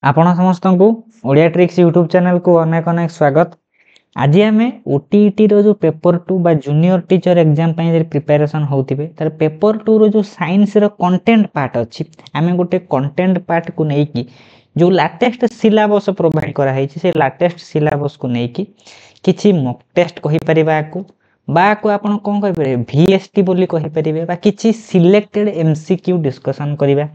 आपण समस्त को ओडिया ट्रिक्स यूट्यूब चैनल को अनेक अनेक स्वागत। आज आम ओटीईटी रो जो पेपर 2 बा जूनियर टीचर एग्जाम प्रिपरेशन होतिबे तार पेपर 2 रो जो साइंस रो कंटेंट पार्ट अछि आमे गोटे कंटेंट पार्ट को नै कि जो लेटेस्ट सिलेबस प्रोवाइड करा है से लेटेस्ट सिलेबस को नै कि किछि मॉक टेस्ट कहि परिबा को आपण कोन कहि परिबे वीएसटी बोली कहि परिबे बा किछि सिलेक्टेड एमसीक्यू डिस्कशन करिबा।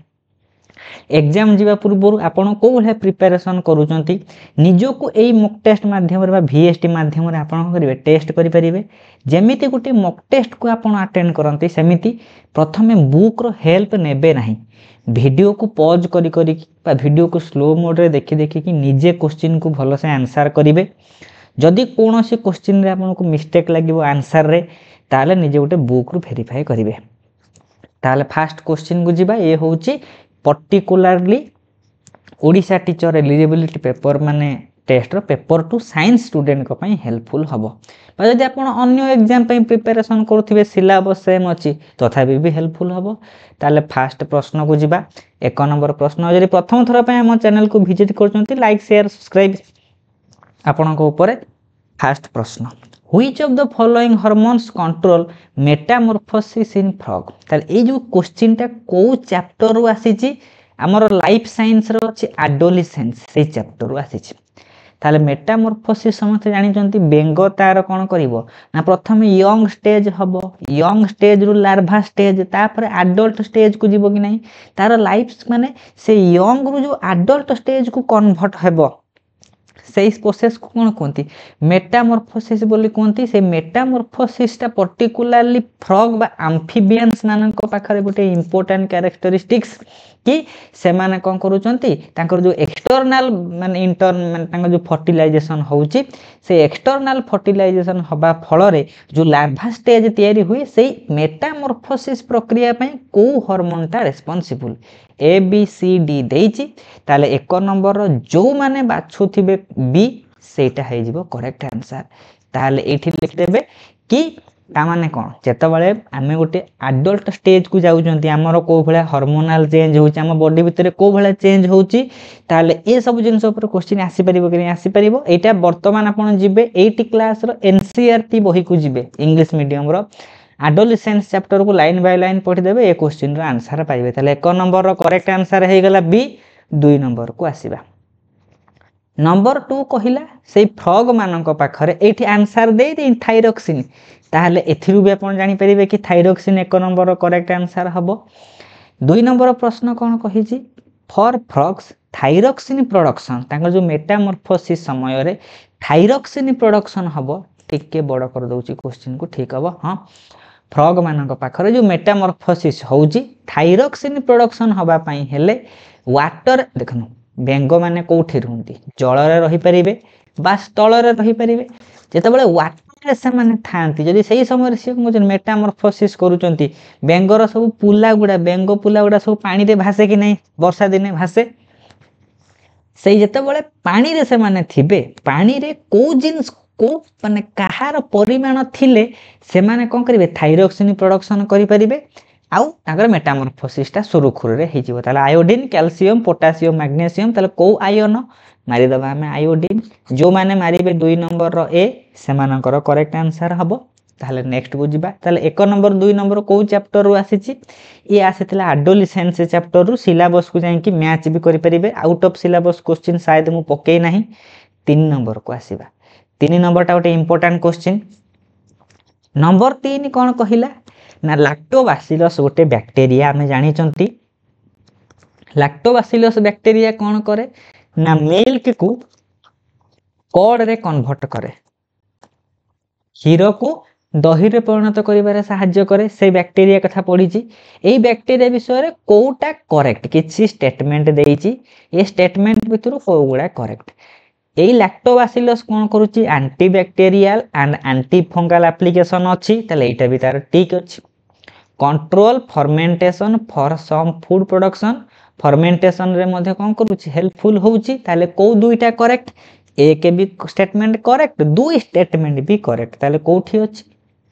एग्जाम जीवा पूर्व आपण को भाया प्रिपरेशन करूचंती निजको एई मॉक टेस्ट माध्यम रे वीएसटी माध्यम रे आपण करिवे टेस्ट करि परिबे। जेमिति गुटे मॉक टेस्ट को आपण अटेंड करंती सेमिति प्रथमे बुक रो हेल्प नेबे नाही, वीडियो को पॉज करी करी बा वीडियो को स्लो मोड रे देखि देखि कि निजे क्वेश्चन को भलो से आंसर करिवे। जदि कोनोसी क्वेश्चन रे आपण को मिस्टेक लागिवो आंसर रे ताले निजे गुटे बुक रो वेरीफाई करिवे। ताले फर्स्ट क्वेश्चन को जिबा ए होउची particularly Odisha teacher eligibility paper माने टेस्ट रो पेपर 2 साइंस स्टूडेंट को पई हेल्पफुल हबो। बा जदि आपण अन्य एग्जाम पई प्रिपरेशन करथिबे सिलेबस सेम अछि तथापि भी हेल्पफुल हबो। ताले फर्स्ट प्रश्न को जिबा एक नंबर प्रश्न जदि प्रथम थरा पई हम चैनल को विजिट करचंती लाइक शेयर सब्सक्राइब आपण को ऊपर। फर्स्ट प्रश्न which of the following hormones control Metamorphosis in frog. ताले ए जो क्वेश्चन टा को चैप्टर रो आसीची हमर लाइफ साइंस रो अछि एडोलेसेंस से चैप्टर रो आसीची। ताले मेटामॉर्फोसिस समस्त जानि चंती बेंग तार कोन करिवो ना प्रथम यंग स्टेज हबो, यंग स्टेज रो लार्वा स्टेज तापर एडल्ट स्टेज को जीवो कि नहीं तार लाइफ माने से यंग रो जो एडल्ट स्टेज को कन्वर्ट हेबो से इस प्रोसेस को कौन कहती मेटामॉर्फोसिस बोली कहती। से मेटामॉर्फोसिस टा पर्टिकुलरली फ्रॉग बा एम्फिबियंस मानक पाखरे गोटे इंपोर्टेंट कैरेक्टरिस्टिक्स कि से माने कोन करूचंती तांकर जो एक्सटर्नल माने इंटर्न माने तांकर जो फर्टिलाइजेशन होउची से एक्सटर्नल फर्टिलाइजेशन हबा फल रे जो लार्वा स्टेज तयारी हुई से मेटामॉर्फोसिस प्रक्रिया पई को हार्मोन टा responsible A B C D देइची। ताले एक नंबर रो जो माने बाछुथिबे बी सेटा हे जिवो करेक्ट आंसर। ताले एठी लिख देबे कि ता माने कोन जेते बेले आमे गोटे एडल्ट स्टेज को जाउचंती हमरो को भले हार्मोनल चेंज होउची हम बॉडी भीतर को भले चेंज होउची ताले ए सब जिंस ऊपर क्वेश्चन आसी परिबो कि आसी परिबो। एटा वर्तमान आपण जिबे 8 क्लास रो एनसीईआरटी बही को जिबे इंग्लिश मीडियम रो एडोलेसेंस चैप्टर को लाइन बाय लाइन पढ़ी देबे ए क्वेश्चन रो आंसर पाइबे। ताले एक नंबर रो करेक्ट आंसर हे गेला बी। 2 नंबर को आसीबा नंबर 2 कहिला से फ्रॉग मानक पाखरे एठी आंसर दे दे थायरोक्सिन ताहले एथिरु भी आपण जानि परिबे कि थायरोक्सिन एक नंबर रो करेक्ट आंसर हबो। 2 नंबर प्रश्न कोन कहिची फॉर फ्रॉग्स थायरोक्सिन प्रोडक्शन तांकर जो मेटामॉर्फोसिस समय रे थायरोक्सिन प्रोडक्शन हबो ठीक के बड़ कर दउची क्वेश्चन को ठीक हबो। हां फ्रॉग मानक पाखरे जो मेटामॉर्फोसिस होउची थायरोक्सिन प्रोडक्शन हबा पई हेले वाटर देखनु बेंग माने कोठी रहंती जल रे रही परिबे बा स्थल रे रही परिबे जेते बेले वाटर रे से माने थांती जदी सही समय रे से को मेटामॉर्फोसिस करूचंती बेंगर सब पुला गुडा बेंग पुला गुडा सब पानी रे भासे कि नहीं वर्षा दिने भासे सही जेते बेले पानी रे से माने थिबे पानी रे को जिंस को माने कहार परिमाण थिले से माने कोन करिवे थायरोक्सिन प्रोडक्शन करि परिबे आउ ताकर मेटामॉर्फोसिस टा सुरुखुर रे हिजिवो। ताले आयोडीन कैल्शियम पोटासियम मैग्नीशियम ताले को आयन मारि दबा हमें आयोडीन जो माने मारिबे 2 नंबर रो ए से मानकर करेक्ट आंसर हबो। ताले नेक्स्ट बुझिबा ताले 1 नंबर 2 नंबर को चैप्टर रो आसीची ए आसीतला एडोलेसेंस चैप्टर रो सिलेबस को जाई कि मैच भी करि परिबे आउट ऑफ सिलेबस क्वेश्चन शायद मु पके नाही। 3 नंबर को आसीबा 3 नंबर टा गोटे इंपोर्टेंट क्वेश्चन। नंबर 3 कोन कहिला ना लैक्टोबैसिलस गोटे बैक्टीरिया हमें जानी चंती लैक्टोबैसिलस बैक्टीरिया कौन करे ना मिल्क को कर्ड रे कन्वर्ट करे क्षीर को दही रे परिणत करिबारे सहाय्य करे से बैक्टीरिया कथा पढिची। एई बैक्टीरिया विषय रे कोटा करेक्ट किछि स्टेटमेंट देइची ए स्टेटमेंट भितरु कोगुडा करेक्ट। एई लैक्टोबैसिलस कोन करूची antibacterial and anti fungal application अछि ताले एटा भी तार ठीक अछि। Control fermentation for some food production fermentation रे मध्ये कोन करूची हेल्पफुल होउची ताले को दुईटा करेक्ट एक भी स्टेटमेंट करेक्ट 2 स्टेटमेंट भी करेक्ट ताले कोठी अछि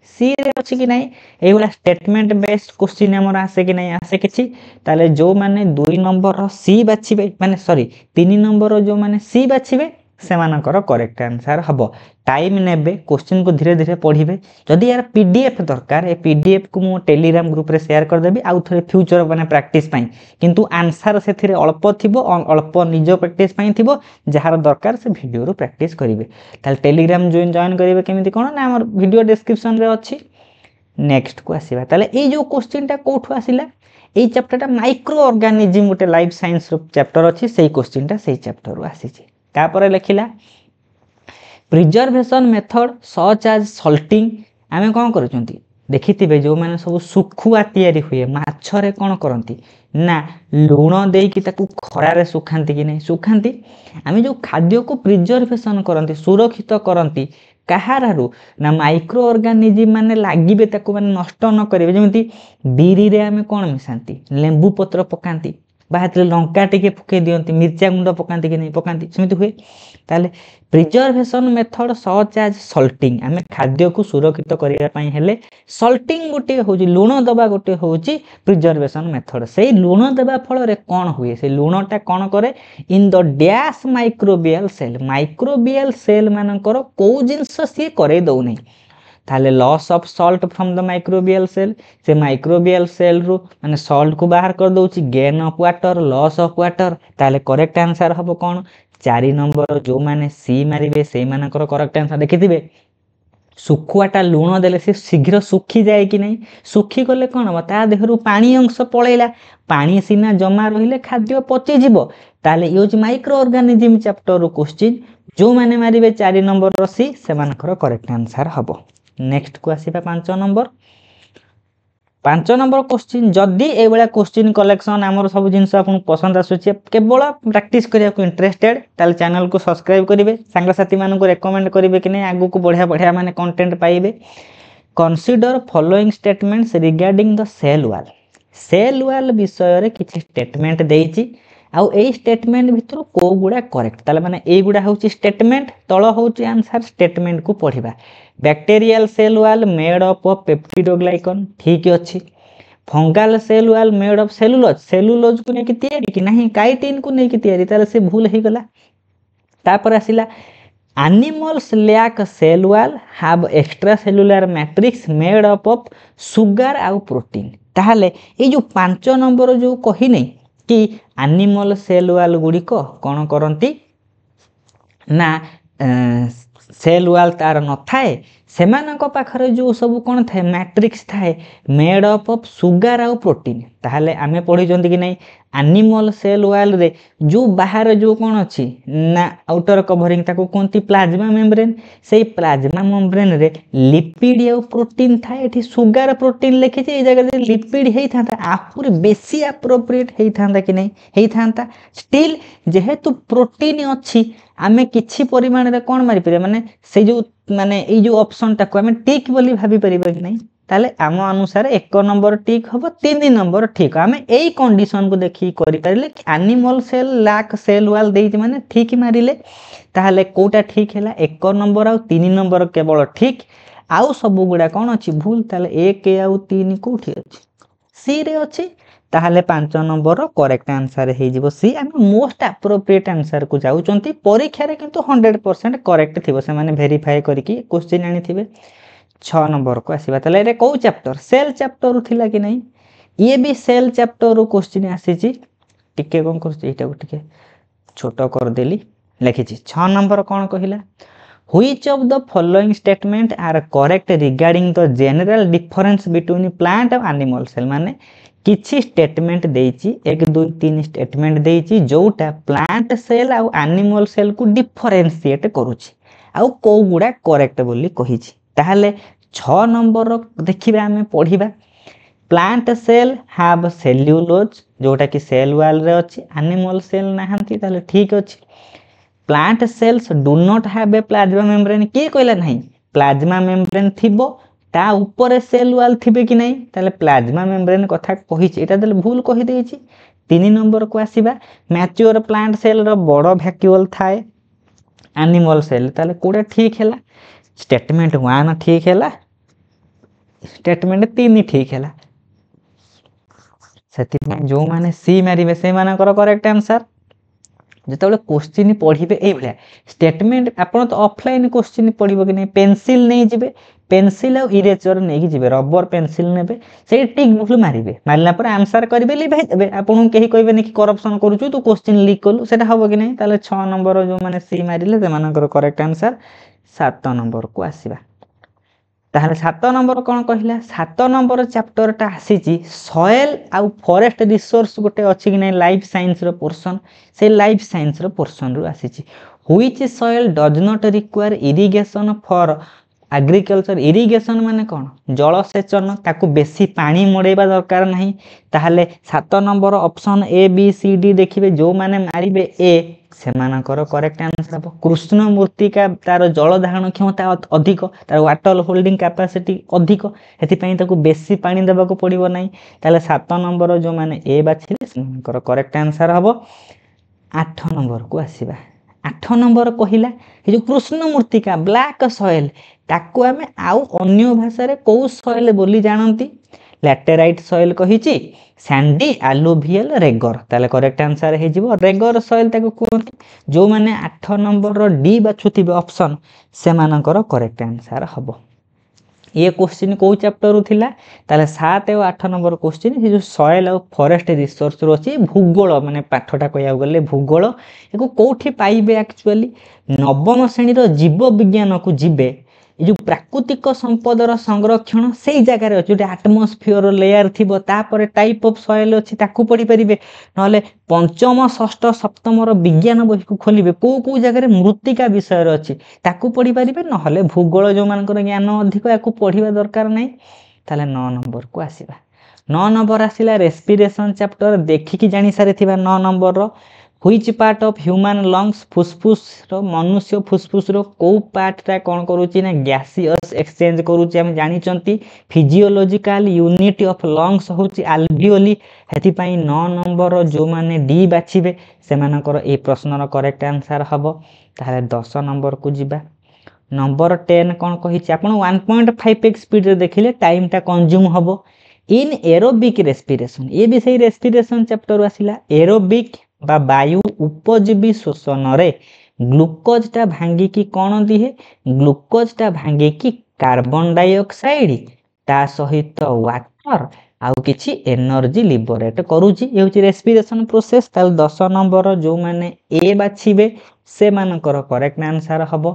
सी रे अछि कि नहीं एई वाला स्टेटमेंट बेस्ड क्वेश्चन हमर आसे कि नहीं आसे किछि ताले जो माने 2 नंबर रो सी बाछिबे माने सॉरी 3 नंबर रो जो माने सी बाछिबे सेमानकर करेक्ट आंसर हबो टाइम नेबे क्वेश्चन को धीरे धीरे पढ़िबे जदि यार पीडीएफ दरकार ए पीडीएफ को मो टेलीग्राम ग्रुप रे शेयर कर देबी आउ थरे फ्यूचर माने प्रैक्टिस पई किंतु आंसर सेथिरे अल्प थिबो अल्प निजो प्रैक्टिस पई थिबो जहार दरकार से वीडियो रो प्रैक्टिस करिवे ताल टेलीग्राम जॉइन करिवे केमिति कोन ना हमर वीडियो डिस्क्रिप्शन रे अछि नेक्स्ट को आसीबा ताले ए जो क्वेश्चन टा कोठु आसीला ए चैप्टर टा माइक्रो ऑर्गेनिज्म गोटे लाइफ साइंस रो चैप्टर अछि सेही क्वेश्चन टा सेही चैप्टर रो आसीछि तापर लेखिला preservation method such as salting आमे कोन करूचंती देखिथिबे जो माने सब सुखुआ तयारी हुए माछरे कोन करंती ना लूण देई कि ताकू खरा रे सुखांती कि नहीं सुखांती आमे जो खाद्य को प्रिजर्वेशन करंती सुरक्षित करंती कहारारू ना माइक्रो ऑर्गेनिज्म माने लागिबे ताकू माने नष्ट न करिवे जेमिति बीरी रे आमे कोन मिसांती लेंबू पत्र पकांती बाहर लंका टिके फुके दियंती मिर्चा गुंड पकांती कि नहीं पकांती समिति हुए ताले preservation method such as salting आमे खाद्य को सुरक्षित करिया पई हेले सॉल्टिंग गोटे होची लूण दबा गोटे होची प्रिजर्वेशन मेथड सेही लूण दबा फल रे कोन हुए से लूणटा कोन करे in the dash microbial cell मानकर को जिंस से करे दउ नहीं ताले loss of salt from the microbial cell से माइक्रोबियल सेल रु माने सॉल्ट को बाहर कर दउची gain of water loss of water ताले करेक्ट आंसर हबो कोन 4 नंबर जो माने सी मारिबे से मानकर करेक्ट आंसर देखिथिबे सुखुआटा लूण देले से शीघ्र सुखी जाए कि नहीं सुखी गले कोन हो ता देहरु पानी अंश पळैला पानी सीना जमा रहिले खाद्य पची जिवो ताले यूज माइक्रो ऑर्गेनिज्म चैप्टर रो क्वेश्चन जो माने मारिबे 4 नंबर रो सी से मानकर करेक्ट आंसर हबो नेक्स्ट को आसीबा 5 नंबर क्वेश्चन जदि ए बेला क्वेश्चन कलेक्शन हमर सब जिंस आपन पसंद आसुचे केवल प्रैक्टिस करिया को इंटरेस्टेड ताल चैनल को सब्सक्राइब करिवे संग साथी मानन को रेकमेंड करिवे कि नै आगु को बढ़िया बढ़िया माने कंटेंट पाइबे consider following statements regarding the cell wall विषय रे किछि स्टेटमेंट देइछि आउ ए स्टेटमेंट भितर को गुडा करेक्ट ताले माने ए गुडा होची स्टेटमेंट तळ होची आंसर स्टेटमेंट को पढिबा bacterial cell wall made up of peptidoglycan ठीक अछि fungal cell wall made of cellulose को नै कि तयारी कि नहीं काइटिन को नै कि तयारी ताले से भूल हे गला तापर आसिला animals lack cell wall have extra cellular matrix made up of sugar आउ प्रोटीन ताले ए जो 5 नंबर जो कहि नै कि एनिमल सेल वॉल गुडी को कोन करंती ना सेल वॉल तार न थाए सेमानक पाखरे जो सब कोन थाए मैट्रिक्स थाए मेड अप ऑफ सुगर आउ प्रोटीन ताहले आमे पढि जंती कि नै एनिमल सेल वॉल रे जो बाहर जो कोन अछि ना आउटर कवरिंग ताको कोनती प्लाज्मा मेम्ब्रेन सेही प्लाज्मा मेम्ब्रेन रे लिपिड आउ प्रोटीन थाए एठी सुगर प्रोटीन लिखि छै ए जगह रे लिपिड हेई थांता आपुर बेसी एप्रोप्रिएट हेई थांता कि नै हेई थांता स्टिल जेहेतु प्रोटीन अछि आमे किछि परिमाण रे कोन मारि परिबे माने से जो माने ए जो ऑप्शन टाको आमे टिक बोली भाबी परिबे कि नै ताले आम अनुसार 1 नंबर टिक हबो 3 नंबर ठीक आमे एई कंडीशन को देखि करि परले animal cell lack cell wall देइ माने ठीक मारिले ताले कोटा ठीक हैला 1 नंबर आ 3 नंबर केवल ठीक आउ सब गुडा कोन अछि भूल ताले 1 आ 3 कोठी अछि सी रे अछि ताहले 5 नंबर रो करेक्ट आंसर हे जिवो सी हम मोस्ट एप्रोप्रिएट आंसर को जाउचंती परीक्षा रे किंतु 100% करेक्ट थिबो से माने वेरीफाई करके क्वेश्चन आनी थिबे 6 नंबर को आसीबा तले रे को चैप्टर सेल चैप्टर थिला कि नहीं ये भी सेल चैप्टर रो क्वेश्चन आसी छि टिके कोन कर एटा को टिके छोटो कर देली लिखि छि 6 नंबर कोन कहिला which of the following statement are correct regarding the general difference between plant और एनिमल सेल माने किछि स्टेटमेंट देइछि 1 2 3 स्टेटमेंट देइछि जोटा प्लांट सेल और एनिमल सेल को डिफरेंशिएट करूछि आउ को गुडा करेक्ट बोली कहिछि ताहले 6 नंबर देखिबे हमें पढिबा प्लांट सेल हैव सेल्युलोज जोटा कि सेल वॉल रे अछि एनिमल सेल नाहंती ताले ठीक अछि plant cells do not have a plasma membrane के कहला नहीं प्लाज्मा मेम्ब्रेन थिबो ता ऊपर सेल वॉल थिबे कि नहीं ताले प्लाज्मा मेम्ब्रेन कथा कहिछि एटा देले भूल कहि देइछि 3 नंबर को आसीबा मैच्योर प्लांट सेल रो बड़ो वैक्यूल थाए एनिमल सेल ताले कोडा ठीक हैला स्टेटमेंट 1 ठीक हैला स्टेटमेंट 3 ठीक है से जो मैंने सी मारे से करेक्ट आंसर जो क्वेश्चन पढ़े ये स्टेटमेंट आपड़ तो ऑफलाइन क्वेश्चन पढ़ो कि नहीं पेंसिल नहीं जी पेंसिल आ इरेजर नहीं जी रबर पेंसिल ने से टिक बुक मारे मारला आंसर करेंगे लिभाई देवे आपको कहीं कहबे कि करप्शन करूँ तू क्वेश्चन लिक कलु से हम कि नहीं 6 नंबर जो मैंने सी मारे से करेक्ट आंसर 7 नंबर को आसवा ताहले 7 नंबर कौन कहला 7 नंबर चैप्टर टा आसी सॉइल आउ फॉरेस्ट रिसोर्स गोटे अच्छी कि नहीं लाइफ साइंस रो पोर्शन से लाइफ साइंस रो पोर्शन रू आसी which soil does not require irrigation for agriculture irrigation माने कौन जलसेचन ताकू बेसी पानी मड़ेबा दरकार नहीं ताहले 7 number option A B C D देखिए जो माने मारिबे ए से करेक्ट आंसर हम कृष्ण मूर्तिका तार जल धारण क्षमता अधिक तार वाटर होल्डिंग कैपेसिटी अधिक से बेसी पानी देवाक पड़ो ना ताले 7 नंबर जो मैंने ए बाछिले करेक्ट आंसर हम 8 नंबर को आसवा 8 नंबर कहला जो कृष्ण मूर्तिका ब्लैक सॉइल ताकू आमे आउ अन्य भाषा रे कौ सॉइल बोली जानती लैटेराइट सॉइल कही सैंडी एलुवियल रेगर ताले करेक्ट आंसर हो रेगर सॉइल ताको कहते जो मैंने 8 नंबर डी बाछुवे ऑप्शन से करेक्ट आंसर हम ये क्वेश्चन कौ चैप्टर रू थिला ताले 7 और 8 नंबर क्वेश्चन जो सॉइल और फॉरेस्ट रिसोर्स रो अछि भूगोल माने पाठटा कहया गले भूगोल एको कोठी पाइबे एक्चुअली नवम श्रेणी रो जीव विज्ञान को जिबे जो प्राकृतिक संपदर संरक्षण से जगार अच्छे जो आटमोस्फियर लेयर थी तापर टाइप ऑफ सॉइल अच्छी ताकू पढ़ी पारे ना पंचम षष्ठ सप्तम विज्ञान बही को खोलिए कौ कौ जगह मृत्तिका विषय अच्छी ताकू पढ़ी पारे ना भूगोल जो मान ज्ञान अधिक या पढ़ा दरकार नहीं ताले 9 नंबर को आसवा 9 नंबर आसला रेस्पिरेशन चैप्टर देखिकी जानी सारी 9 number which part of human lungs फुसफुस रो मनुष्य फुसफुस रो को पार्टा कौन करूची ना गैसियस एक्सचेंज करूची हम जानिचंती फिजियोलॉजिकल यूनिट ऑफ लंग्स होची अल्वियोली हेति पई 9 नंबर जो माने डी बाछिबे से मानकर ए प्रश्नर करेक्ट आंसर हबो ताले 10 नंबर को जिबा नंबर 10 कौन कही आपण 1.5 स्पीड रे देखिले टाइम टा कंज्यूम हबो इन एरोबिक रेस्पिरेशन ये भी सही रेस्पिरेशन चैप्टर आसिला एरोबिक बा वायु उपजीवी शोषण रे ग्लूकोज टा भांगी की कौन दिहे ग्लूकोज टा भांगी की कार्बन डाइऑक्साइड ता सहित वाटर आउ किछि एनर्जी लिबरेट करूची ये होची रेस्पिरेशन प्रोसेस ताल 10 नंबर जो माने ए बाछिबे से मानकर करेक्ट आंसर हबो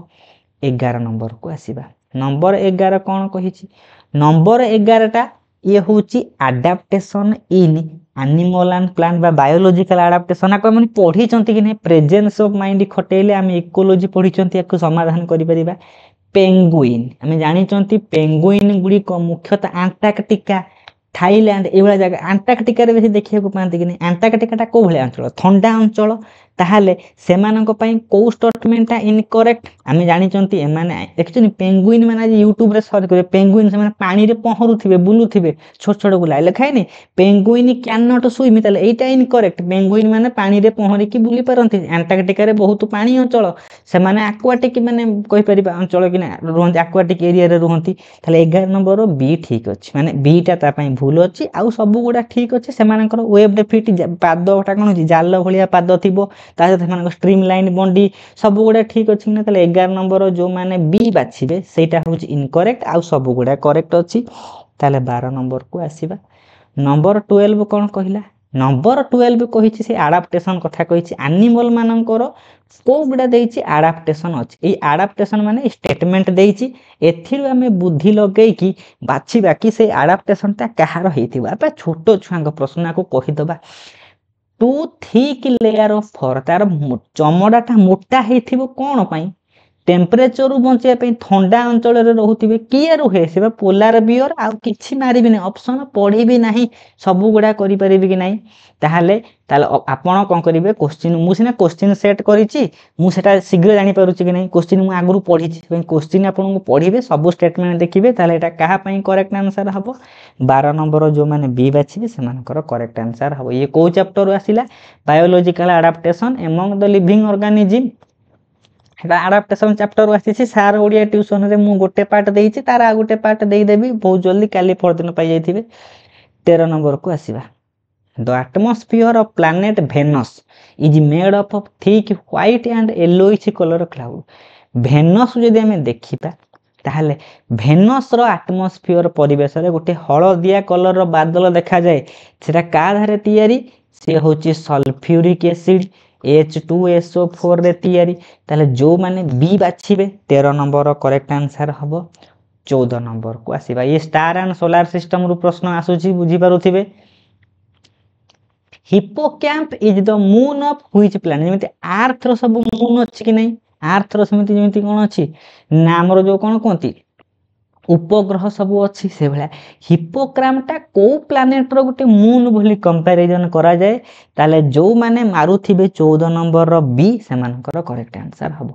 11 नंबर को आसीबा नंबर 11 कौन कहिछि नंबर 11 टा ये होची adaptation in animal and plant बा बायोलॉजिकल अडाप्टेशन आपन माने पढ़ी चंती कि नै प्रेजेंस ऑफ माइंड खटेले हम इकोलॉजी पढ़ी चंती याको समाधान करि परिबा पेंगुइन हम जानि चंती पेंगुइन गुडी को मुख्यतः अंटार्कटिका थाईलैंड ए वाला जगह अंटार्कटिका रे बेसी देखिया को पांती कि नै अंटार्कटिका टा को भले अंचल ठंडा अंचल ताहाले सेमानक पई को स्टेटमेंट टा इनकरेक्ट हम जानि चंती ए माने एक्चुअली पेंगुइन माने आज यूट्यूब रे सर्च करे पेंगुइन से माने पानी रे पहरुथिबे बुलुथिबे छोट छोट गुला लिखाय नै पेंगुइन कैन नॉट स्विम ताले एटा इनकरेक्ट पेंगुइन माने पानी रे पहरी की बुली परंती अंटार्कटिका रे बहुत पानी अंचल से माने एक्वाटिक माने कहि परिबा अंचल कि ना रहंती एक्वाटिक एरिया रे रहंती ताले 11 नंबर बी ठीक अछि माने बी टा ता पई भूल अछि आ सब गुडा ठीक अछि सेमानकर वेब फिट पादटा कोन अछि जाल भलिया पाद थिबो तासे स्ट्रीम लाइन बंडी सब गुड़ा ठीक अच्छी ना 11 नंबर जो माने बी बाछिबे सेटा होची इनकरेक्ट आ सब गुड़ा करेक्ट अच्छी ताले 12 नंबर को आसीबा नंबर 12 कौन कहला नंबर 12 कहिछि से अडाप्टेशन कथा कहिछि एनिमल मानकर को गुड़ा देछि अडाप्टेशन अछि ए अडाप्टेशन माने स्टेटमेंट देछि एथिरु हमें बुद्धि लगै कि बाछिबा कि से अडाप्टेशन ता कहार हेतिबा बा छोटो छुआंग प्रश्न को कहि दबा टू थिक लेयर ऑफ फर तार चमड़ाटा मोटा हेथिबो कोन पई टेम्परेचर रु बंचिया पई ठंडा अंचल रे रहउतिबे किए रुहे सेबा पोलार बियर आ किछि मारिबि नै ऑप्शन पढिबि नाही सब गुडा करि परिबि कि नाही ताहाले आपण कोन करिवे क्वेश्चन मु सिना क्वेश्चन सेट करिछि मु सेटा शीघ्र जानि पारुछि कि नाही क्वेश्चन मु आगरु पढिछि पई क्वेश्चन आपण को पढिबे सब स्टेटमेंट देखिबे ताहाले एटा कहा पई करेक्ट आंसर हबो 12 नंबर जो माने बी बाछिबे से मानकर करेक्ट आंसर हबो ये को चैप्टर आसिला biological adaptation among the living organism এটা আডাপ্টেশন চ্যাপ্टर আসিছি সার ওড়িয়া টিউশন রে মু গোटे पार्ट देइछि तार आ गोटे पार्ट देई देबी बहुत जल्दी काली परदिन पाई जाइथिबे 13 नंबर को आसीबा the atmosphere of planet Venus is made up of thick white and yellowish colour cloud Venus जदि हमें देखिबा ताहले वेनस रो एटमॉस्फेयर परिवेश रे गोटे हळदिया कलर रो बादल देखा जाए सेटा का धारे तयारी से होची सल्फ्यूरिक एसिड H2SO4 रे तयारी ताले जो माने बी बाछिबे 13 नंबर करेक्ट आंसर हबो 14 नंबर को आसीबा ये स्टार एंड सोलार सिस्टम रु प्रश्न आसुची बुझी पारुथिबे Hippocamp is the moon of which planet जेमिति अर्थ रो सब मून अछि कि नै अर्थ रो समिति जेमिति कोन अछि ना हमरो जो कोन कोंती उपग्रह सब अच्छी से भाया हिप्पोक्रामटा को प्लानेट रो गोटे मून बोली कंपैरिजन करा जाए ताले जो माने मारुथिबे 14 नंबर रो बी सेमानकर करेक्ट आंसर हबो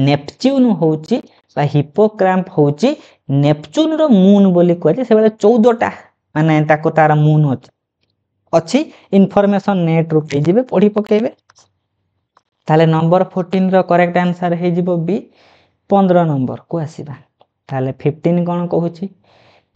नेपच्यून होउची बा हिप्पोक्राम्प होउची नेपच्यून रो मून बोली कहजे से बेले 14 टा माने ताको तार मून अछि इन्फॉर्मेशन नेट रो पे जिबे पढी पकेबे ताले नंबर 14 रो करेक्ट आंसर हे जिवो बी 15 नंबर को आसीबा ताले 15 कोन कहूची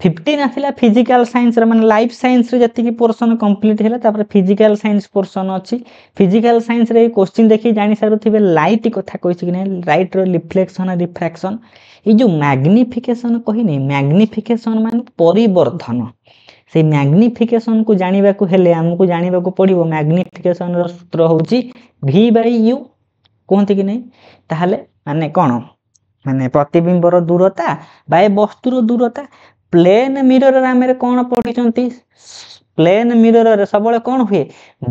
15 आसिला फिजिकल साइंस रे माने लाइफ साइंस रे जति की पोर्शन कंप्लीट हैला तापर फिजिकल साइंस पोर्शन अछि फिजिकल साइंस रे क्वेश्चन देखि जानि सारुथिबे लाइट कथा कहिछि कि नै लाइट रो रिफ्लेक्शन रिफ्रैक्शन ई जो मैग्निफिकेशन कहि नै मैग्निफिकेशन माने परिवर्धन से मैग्निफिकेशन को जानिबा को हेले हमकु जानिबा को पड़िबो मैग्निफिकेशन रो सूत्र होउची v/u कोहंती कि नै ताहाले माने कोन माने प्रतिबिंबर दूरता बाय वस्तुर दूरता प्लेन मिरर रे हमरे कोन पढिचंती प्लेन मिरर रे सबले कोन हुए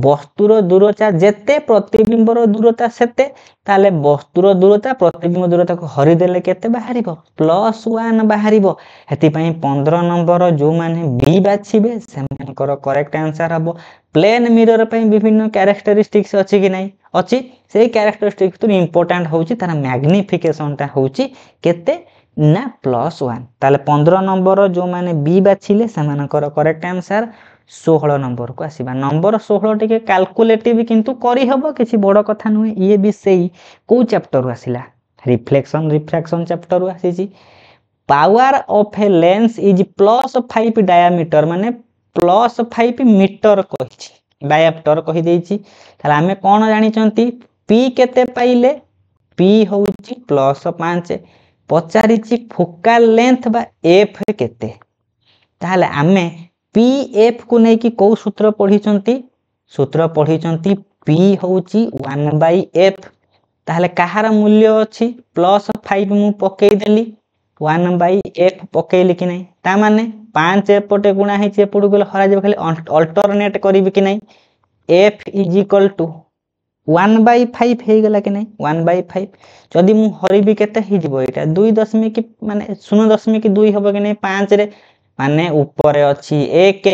वस्तुर दूरता जेते प्रतिबिंबर दूरता सेते ताले वस्तुर दूरता प्रतिबिंब दूरता को हरि देले केते बाहरिबो +1 बाहरिबो हेति पई 15 नंबर जो माने बी बाछिबे सेमानकर करेक्ट आंसर हबो प्लेन मिरर पई विभिन्न कैरेक्टरिस्टिक्स अछि कि नै अछि से कैरेक्टरिस्टिक्स तो इंपोर्टेंट होउची तार मैग्निफिकेशन ता होउची केते ना +1 ताले 15 नंबर जो माने बी बाछिले सेमानकर करेक्ट आंसर 16 नंबर को आसीबा नंबर 16 टिके कैलकुलेटिव किंतु करी हबो किछि बड़ कथा नुहे ये भी सेही को चैप्टर आसीला रिफ्लेक्शन रिफ्रैक्शन चैप्टर आसीची power of a lens is +5 diameter माने +5 मीटर कहिछि डायमीटर कहि देइछि ताले हमें कोन जानि चंती p केते पाइले p होउची +5 पचारिछि फोकल लेंथ बा f केते ताले हमें pf को नै कि को सूत्र पढिचंती सूत्र पढिचंती p होउची 1/f ताले कहार मूल्य अछि +5 मु पकेई देली 1/f पकेइली कि नै ता माने 5 एपटे गुणा हेछि एपडु गेल हरा जे खाली अल्टरनेट करिवि कि नै f = 1/5 हे गेला कि नै 1/5 जदि मु हरिबि केते हि जिवो एटा 2 माने 0.2 हबो कि नै 5 रे माने ऊपर अछि 1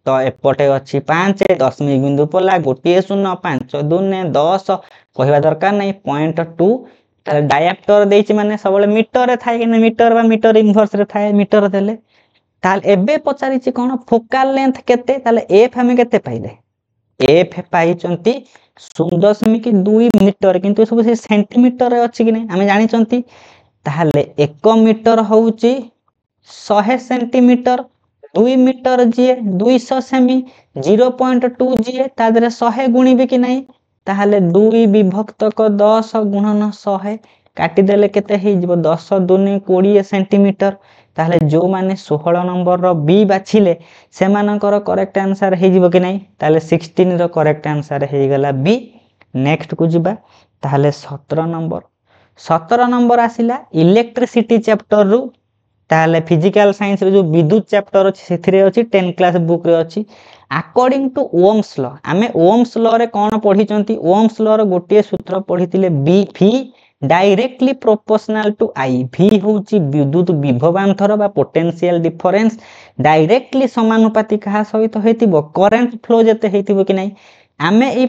तो एपटे अछि 5 दशमिक बिंदु पला गोटिए 0 5 2 10 कहवा दरकार नै 0.2 ताले डायमीटर देछि माने सबले मीटर रे थाए कि नै मीटर बा मीटर इनवर्स रे थाए मीटर देले ताले एबे पचारिछि कोन फोकल लेंथ केते ताले f हमें केते पाइले f पाइचंती 0.2 मीटर किंतु सब से सेंटीमीटर रे अछि कि नै हमें जानि चंती ताले 1 मीटर होउची 100 सेंटीमीटर 2 मीटर जे 200 सेमी 0.2 जे तादरे 100 गुणिबे कि नै ताले 2 विभक्त को 10 गुणन 100 काटी देले केते हे जिवो 10 2 20 सेंटीमीटर ताले जो माने 16 नंबर रो बी बाछिले सेमानकर करेक्ट आंसर हे जिवो कि नै ताले 16 रो करेक्ट आंसर हे गेला बी नेक्स्ट को जिबा ताले 17 नंबर आसिला इलेक्ट्रिसिटी चैप्टर रु ताले फिजिकल साइंस रे जो विद्युत चैप्टर अछि सेथिरे अछि 10 क्लास बुक रे अछि अकॉर्डिंग टू ओम्स लॉ आमे ओम्स लॉ रे कोन पढिचंती ओम्स लॉ रे गोटे सूत्र पढितिले V v directly proportional to I v होउची विद्युत विभवांतर बा पोटेंशियल डिफरेंस डायरेक्टली समानुपाती कहा सहित हेतिबो करंट फ्लो जते हेतिबो कि नै आमे ई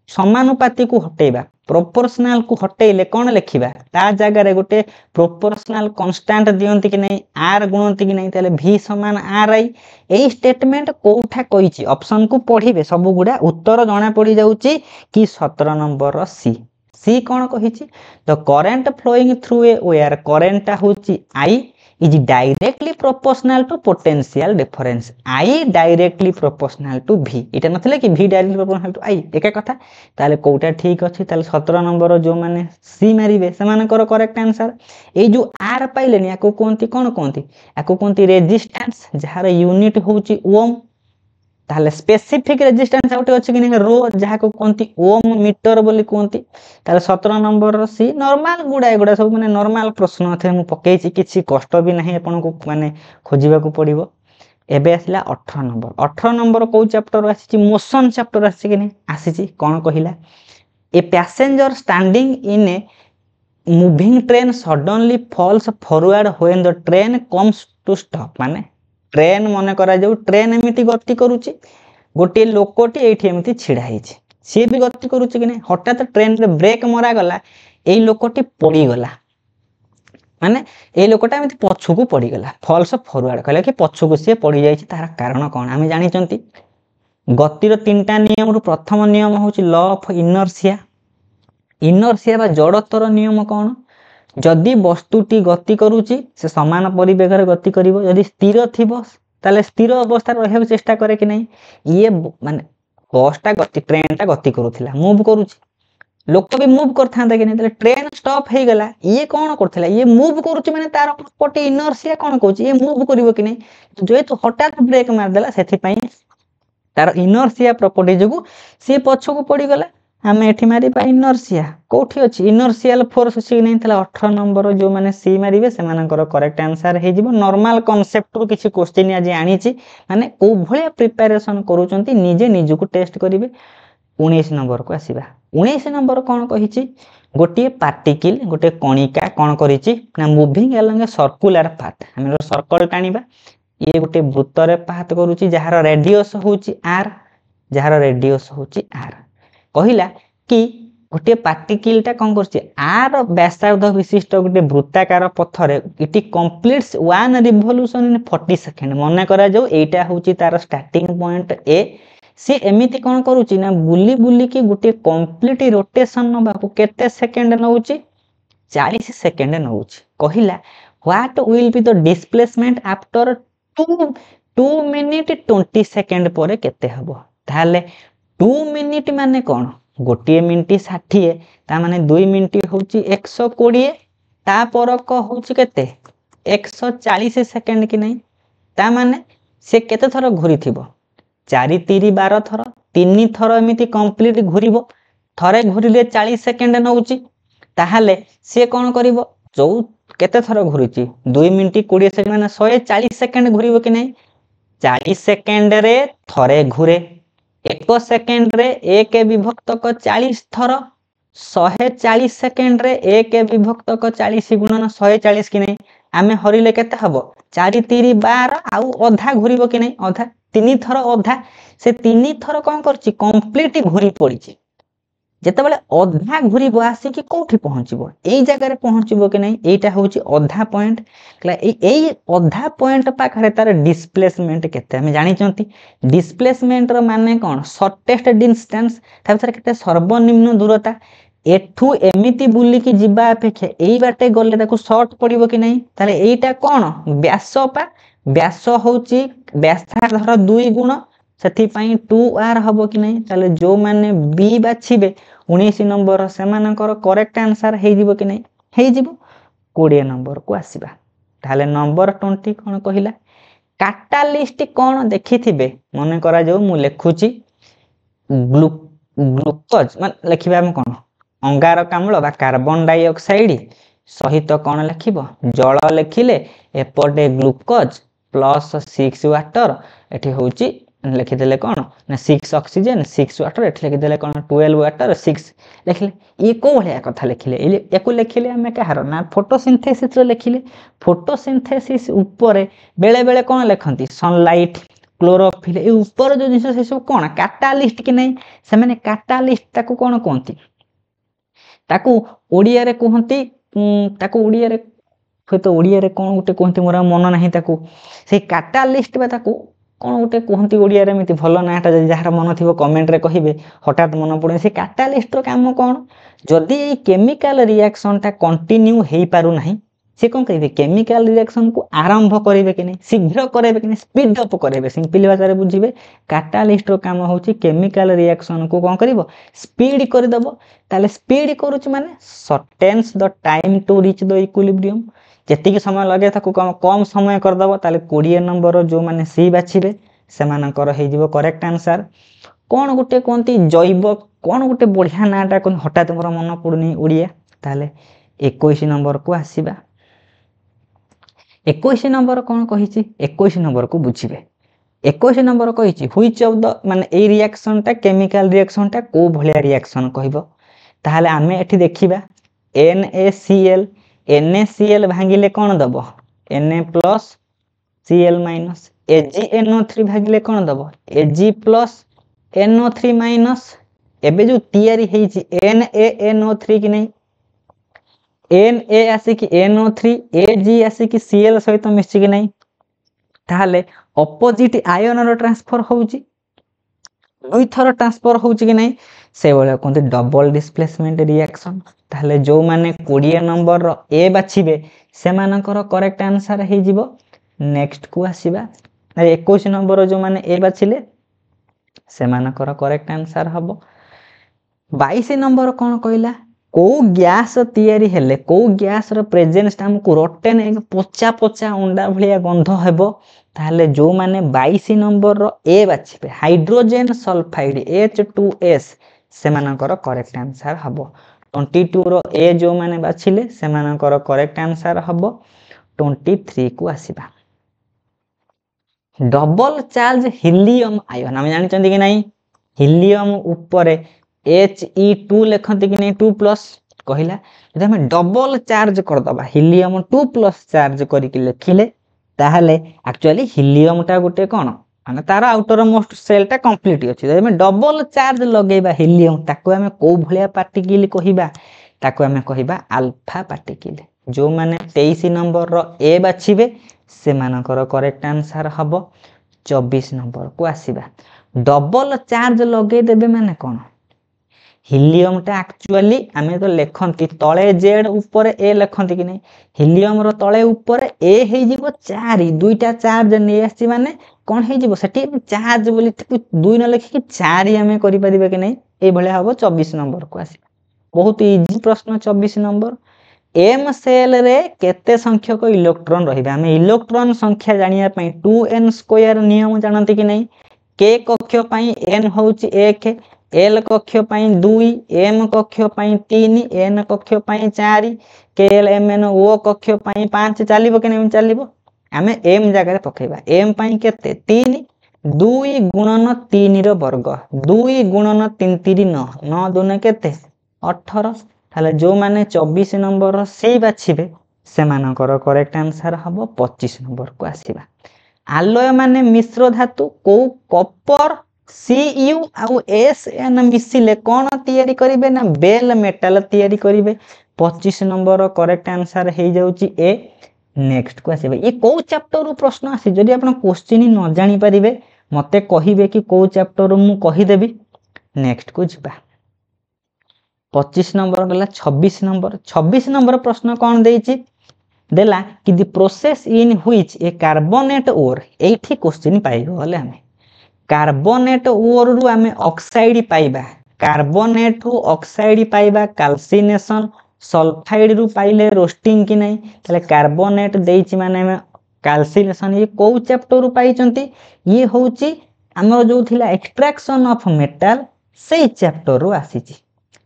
समानुपाती को हटेबा प्रोपोर्शनल को हटेइले कोन लेखिबा ता जगह रे गोटे प्रोपोर्शनल कांस्टेंट दियंती कि नै r गुणंती कि नै ताले v = ri एई स्टेटमेंट कोठा कहिछि ऑप्शन को पढिबे सब गुडा उत्तर जणा पड़ी जाउची कि 17 नंबर रो सी सी कौन कही the current flowing through a wire करेन्टा हूँ I is directly proportional to potential difference I directly proportional to भी इटा नथिले कि भी डायरेक्टली प्रोपोर्शनल टू आई एका कथा ताले कोटा ठीक अछि ताले 17 नंबर जो माने सी मारिबे सेमानकर करेक्ट आंसर ए जो आर पाइलेनी याको कोंती कोन कोंती याको कोंती रेजिस्टेंस जहार यूनिट होउची ओम ताले स्पेसिफिक रेजिस्टेंस आउटे अछि कि रो जहाको कोंती ओम मीटर बोली कोंती ताले 17 नंबर सी नॉर्मल गुडा सब माने नॉर्मल प्रश्न थे मु पकेछि किछि कष्ट भी नाही आपन को माने खोजिबा को पड़िबो एबे आसिला 18 नंबर को चैप्टर आसी मोशन चैप्टर आसी कि नहीं आसी कोन कहिला a passenger standing in a moving train suddenly falls forward when the train comes to stop माने ट्रेन मन करा जाऊ ट्रेन एमिति गति करूची गोटे लोकटी एठी एमिति छिड़ा हिची सी भी गति करूची कि नहीं हठात ट्रेन रे ब्रेक मरा गला एई लोकटी पड़ी गला माने ए लोकटा एमिति पछुकू पड़ी गला फॉल्स फॉरवर्ड कहला कि पछुकू से पड़ी जाईची तार कारण कोन आमे जानि चंती गतिर तीनटा नियम रु प्रथम नियम होची लॉ ऑफ इनर्शिया बा जड़त्वर नियम कौन जदि वस्तुटी गति करूची से समान परिवेगर गति करिवो यदि स्थिर थिबो ताले स्थिर अवस्था रहबो चेष्टा करे कि नहीं ये माने बसटा गति ट्रेनटा गति करूथिला मूव करूची लोक भी मूव करथांदा कि नहीं ताले ट्रेन स्टॉप हे गला ये कौन करथिला ये मूव करूची माने तार प्रॉपर्टी इनर्शिया कौन कहूची ये मूव करिवो कि नहीं जेतु हठात ब्रेक मार देला सेथि पई तार इनर्शिया प्रॉपर्टी जगु से पछको पड़ी गला हमें एठी मारी पा इनर्शिया कोठी अछि इनर्शियल फोर्स अछि नै तला 18 नंबर जो माने सी मारिबे से मानकर करेक्ट आंसर हे जिवो नॉर्मल कांसेप्ट रु किछि क्वेश्चन आज आनीची माने को भले प्रिपरेशन करूचंती निजे निजुको टेस्ट करिवे 19 नंबर को आसीबा 19 नंबर कोन कहिछि गोटे पार्टिकल गोटे कणिका कोन करिछि ना moving along a circular path हम सर्कल टाणीबा ये गोटे वृत्त रे पाथ करूछि जहार रेडियस होछि r जहार रेडियस होछि r कहिला कि गोटे पार्टिकलटा कोन करछि आर व्यासार्ध विशिष्ट गोटे वृत्ताकार पथरे it completes one revolution in 40 second मने करा जाऊ एटा होछि तार स्टार्टिंग पॉइंट ए से एमिति कोन करूछि ना बुली बुली के गोटे कंप्लीट रोटेशन नबाकू केते सेकंड नउछि 40 सेकंड नउछि कहिला what will be the displacement after 2 minute 20 second परे केते हबो ताले 2 मिनिट माने कौन गोटे मिनिट 60 ता माने 2 मिनिट होची 120 ता परक होची केते 140 सेकंड कि नहीं ता माने से केते थर घुरी थिबो 4 3 12 थर 3 थर एमिति कंप्लीट घुरीबो थरे घुरीले 40 सेकंड नउची ताहाले से कोन करिवो जो केते थर घुरीची 2 मिनिट 20 सेकंड माने 140 सेकंड घुरीबो कि नहीं 40 सेकंड रे थरे घुरे 1 सेकंड रे 1 विभक्त को 40 थर 140 सेकंड रे 1 विभक्त को 40 गुणन 140 कि नहीं आमे हरिले केते हबो 4 3 12 आउ अधा घुरीबो कि नहीं अधा 3 थर अधा से 3 थर कोन करची कंप्लीट घुरी पड़ीची जेते बेले अधा घुरीबो आसी कि कोठी पहुंचीबो एई जगह रे पहुंचीबो कि नहीं एटा होची अधा पॉइंट कला एई अधा पॉइंट पाखरे तार डिस्प्लेसमेंट केते हम जानि चंती डिस्प्लेसमेंट रो माने कोन शॉर्टेस्ट डिस्टेंस ता भीतर केते सर्वनिम्न दूरता एठू एमिति बुली की जिबा अपेक्षा एई बाटे गले ताको शॉर्ट पड़िबो कि नहीं ताले एईटा कोन व्यास व्यास होची व्यासार्धर 2 गुण सेथि पई 2r हबो कि नहीं ताले जो माने बी बाछिबे 19 नंबर से मानकर करेक्ट आंसर हे जिवो कि नहीं हे जिवो 20 नंबर को आसीबा ताले नंबर 20 कोन कहिला कैटालिस्ट कोन देखिथिबे मने करा जो मु लेखुची ग्लूकोज माने लेखिबा हम कोन अंगारक अम्ल बा कार्बन डाइऑक्साइड सहित कोन लेखिबो जल लेखिले एपटे ग्लूकोज प्लस 6 वाटर एठी होची लिखि देले कोन ना 6 ऑक्सीजन 6 वाटर एठी लिखि देले कोन 12 वाटर 6 लिखले ये को भलिया कथा लिखले एको लिखले हमें कहार ना फोटोसिंथेसिस रे लिखले फोटोसिंथेसिस ऊपर बेले बेले कोन लिखंती सनलाइट क्लोरोफिल ए ऊपर जो जिंस से सब कोन कैटालिस्ट कि नहीं से माने कैटालिस्ट ताको कोन कोंती ताको ओडिया रे कहंती ताको ओडिया रे तो ओडिया रे कोन गुटे कहंती मोरा मन नाही ताको से कैटालिस्ट बा ताको कौन गोटे कहती ओडिया रे एमती भल नाटा जार मन थी कमेंट रे कहिबे हठात मन पड़े से कैटालिस्ट रो काम कौन जदि ये केमिकल रिएक्शन टा कंटिन्यू हेई पारु नाही से कौन करेंगे केमिकल रिएक्शन को आरंभ करेंगे कि नहीं शीघ्र करेंगे कि नहीं स्पीड अप करेंगे सिंपल भाषा बुझे कैटालिस्ट रो काम होची केमिकल रिएक्शन को कौन करिवो स्पीड कर देबो ताले स्पीड करूच माने shortens the time to reach the equilibrium जेतिक समय लगे ताको कम समय कर देबो ताले 20 नंबर जो माने सी बाछिबे सेमानकर हे जिवो करेक्ट आंसर कौन गोटे कहती जैव कौन गोटे बढ़िया नाटा कहते हठात मोर मन पड़ुनी ओडिया ताले 21 नंबर को आसीबा 21 नंबर कौन कही 21 नंबर को बुझे 21 नंबर कही व्हिच ऑफ द माने ए रिएक्शन टा केमिकल रिएक्शन टा को भलिया रिएक्शन कहबो ताहले आमे एठी देखिबा NaCl NaCl भांगिले कौन दबो Na+ Cl- AgNO3 भागिले कौन दबो Ag+ NO3- एबे जो तैयारी हेची NaNO3 कि नहीं Na आसिक NO3 Ag आसिक Cl सहित मिसी कि नहीं ताहले ऑपोजिट आयन रो ट्रांसफर होउची दुई थर ट्रांसफर होउची कि नहीं से बोले कोनते डबल डिस्प्लेसमेंट रिएक्शन ताहले जो माने 20 नंबर रो ए बाछिबे से मानकर करेक्ट आंसर हे जिवो नेक्स्ट को आसीबा 21 नंबर जो माने ए बाछिले से मानकर करेक्ट आंसर हबो 22 नंबर कौन कहला को गैस तैयारी हेले को गैस रो प्रेजेंस हमको रोटेन एक पोचा पोचा अंडा भलिया गंध हेबो ताहले जो माने 22 नंबर रो ए बाछिबे हाइड्रोजन सल्फाइड H2S से मानकर करेक्ट आंसर हबो 22 रो ए जो माने बाछिले से मानकर करेक्ट आंसर हबो 23 को आसीबा डबल चार्ज हीलियम आयन हम जानि चंदी कि नहीं हीलियम ऊपर He2 लिखते कि नहीं 2+ कहला जब हमें डबल चार्ज कर दबा हीलियम 2+ चार्ज करके लिखिले ताहले एक्चुअली हीलियम टा गोटे कौन माने तार आउटर मोस्ट सेल टा कंप्लीट अछि जब हमें डबल चार्ज लगेबा हीलियम ताको हमें को भलिया पार्टिकल कहिबा ताको हमें कहिबा अल्फा पार्टिकल जो माने 23 नंबर रो ए बाछिबे से मानकर करेक्ट आंसर हबो 24 नंबर को आसीबा डबल चार्ज लगे देबे माने कौन हीलियम टा एक्चुअली आमे तो लेखंती तळे जेड ऊपर ए लेखंती कि नहीं हीलियम रो तळे ऊपर ए हे जिवो 4 दुईटा चार्ज नै आसी माने कोन हे जिवो सेठी चार्ज बोली 2 न लिखि कि 4 आमे करि परिबे कि नहीं ए भले हबो 24 नंबर को आसी बहुत इजी प्रश्न 24 नंबर एम सेल रे केते संख्यक इलेक्ट्रॉन रहिबा आमे इलेक्ट्रॉन संख्या जानिया पई 2n² नियम जानते कि नहीं k कक्ष पई n होउची 1 L कक्ष पई 2 M कक्ष पई 3 N कक्ष पई 4 KL MN O कक्ष पई 5 चलिबो कि नहीं चलिबो आमे M जगह रे पकेबा M पई केते 3 2 गुणन 3 रो वर्ग 2 गुणन 3 3 9 9 दुने केते 18 ताले जो माने 24 नंबर सी बाछिबे से मानकर करेक्ट आंसर हबो 25 नंबर को आसीबा आलय माने मिश्र धातु को कॉपर Cu आउ Sn मिसिले कौन तैयारी करिवे ना बेल मेटल तैयारी करिवे 25 नंबर करेक्ट आंसर हे जाउची ए नेक्स्ट को आसीबे ये को चैप्टर रो प्रश्न आसी जदि आपण क्वेश्चन न जानि परिबे मते कहिबे कि को चैप्टर मु कहि देबी नेक्स्ट को जिबा 25 नंबर गला 26 नंबर प्रश्न कौन देइची देला कि the process in which a carbonate ore एठी क्वेश्चन पाइ गले हमें कार्बोनेट ओर रु आमे ऑक्साइड पाइबा कार्बोनेट रु ऑक्साइड पाइबा कैल्सिनेशन सल्फाइड रु पाइले रोस्टिंग कि नहीं तले कार्बोनेट देइची माने में कैल्सिनेशन ये को चैप्टर रु पाइचंती ये होउची हमर जो थिला एक्सट्रैक्शन ऑफ मेटल से चैप्टर रु आसीची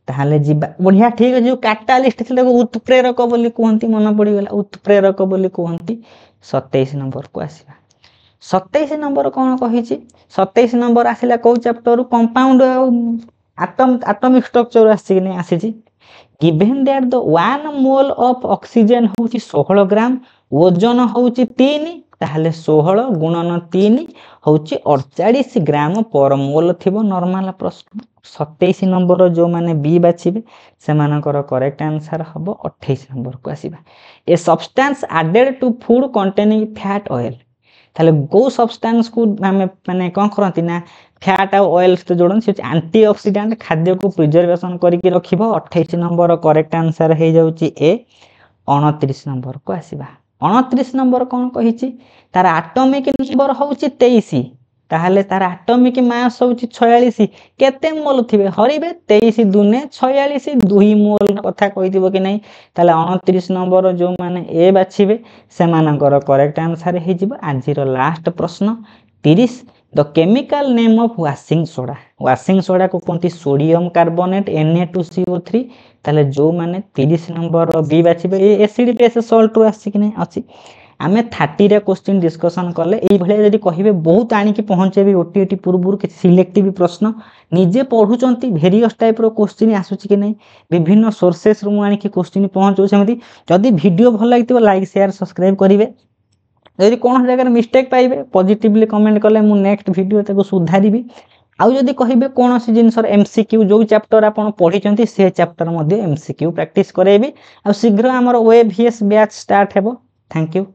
ताहले जिबा बढ़िया ठीक जो कैटालिस्ट थिले उत्प्रेरक बोली कहंती मन पड़ी गेला उत्प्रेरक बोली कहंती 27 नंबर को आसीबा 27 नंबर कौन कही 27 नंबर आसिला को चैप्टर कंपाउंड एटॉमिक स्ट्रक्चर आसी नहीं आसी given that the 1 mole of oxygen होची 16 ग्राम वजन होची 3 ताहले 16 गुणन 3 होची 48 ग्राम पर मोल थिबो नॉर्मल प्रश्न 27 नंबर जो माने बी बाछिबे से मानकर करेक्ट आंसर हबो 28 नंबर को आसीबा a substance added to food containing fat oil ताले गो सब्सटेंस को आमे माने कोन करंती ना फैट और ऑयल से जोड़न से एंटीऑक्सीडेंट खाद्य को प्रिजर्वेशन करके रखिबो 28 नंबर करेक्ट आंसर हे जाउची ए 29 नंबर को आसीबा 29 नंबर कोन कहिची तार एटॉमिक नंबर होउची 23 ताहले तार एटॉमिक मास होउची 46 केते मोल थिबे हरिबे 23 दुने 46 2 मोल कथा कहिदिबो कि नै ताले 29 नंबर जो माने ए बाछिबे से मानकर करेक्ट आंसर हे जिवो आजिरो लास्ट प्रश्न 30 the chemical name of washing soda को कोनती सोडियम कार्बोनेट Na2CO3 ताले जो माने 30 नंबर बी बाछिबे ए एसिड बेस सॉल्ट रो आसी कि नै अछि आमे 30 रे क्वेश्चन डिस्कशन करले एई भले जदी कहिबे बहुत आनी कि पहुंचेबी ओटीटी पूर्वुर कि सिलेक्टिव प्रश्न निजे पढुचंती वेरियस टाइप रो क्वेश्चन आसुची कि नै विभिन्न सोर्सेस रो आनी कि क्वेश्चन पहुंचो सेमति जदी वीडियो भल लागितबो लाइक शेयर सब्सक्राइब करिवे जदी कोन जगह मिस्टेक पाइबे पॉजिटिवली कमेंट करले मु नेक्स्ट वीडियो ताको सुधारिबी आउ जदी कहिबे कोनोसी जिंसर एमसीक्यू जो चैप्टर आपण पढिचंती से चैप्टर मध्ये एमसीक्यू प्रैक्टिस करेबी आ शीघ्र हमर ओएवीएस बैच स्टार्ट हेबो थैंक यू।